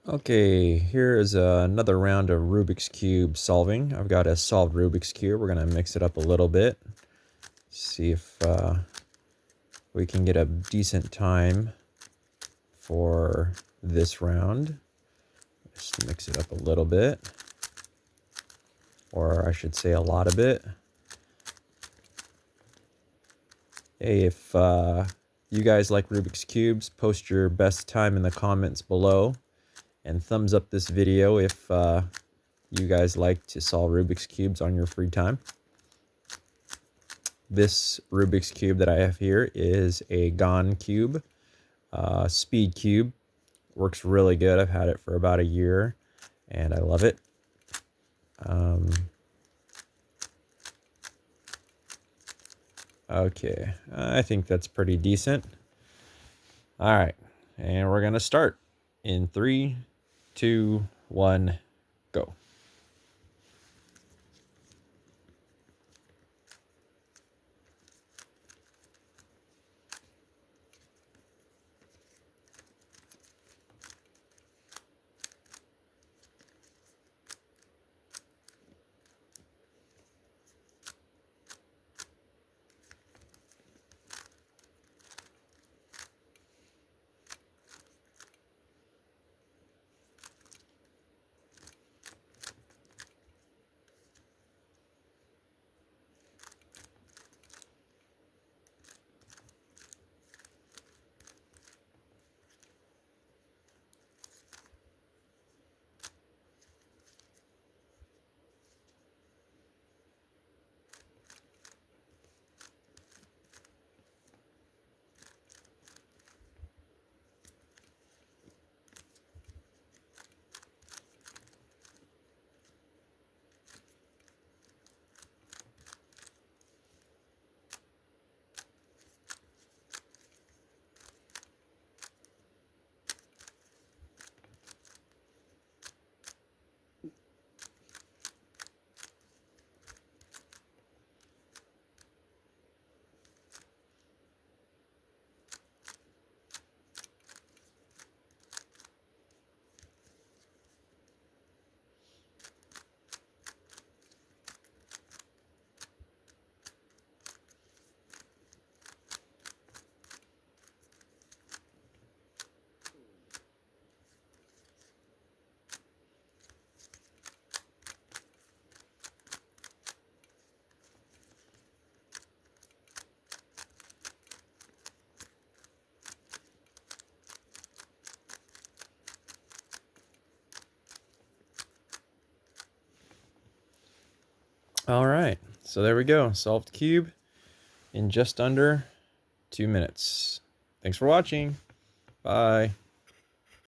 Okay, here is another round of Rubik's Cube solving. I've got a solved Rubik's Cube. We're going to mix it up a little bit. See if we can get a decent time for this round. Just mix it up a little bit. Or I should say a lot of it. Hey, if you guys like Rubik's Cubes, post your best time in the comments below. And thumbs up this video if you guys like to solve Rubik's Cubes on your free time. This Rubik's Cube that I have here is a Gone Cube, speed cube. Works really good. I've had it for about a year and I love it. Okay, I think that's pretty decent. All right, and we're gonna start in 3, 2, 1, go. All right, so there we go. Solved cube in just under 2 minutes. Thanks for watching. Bye.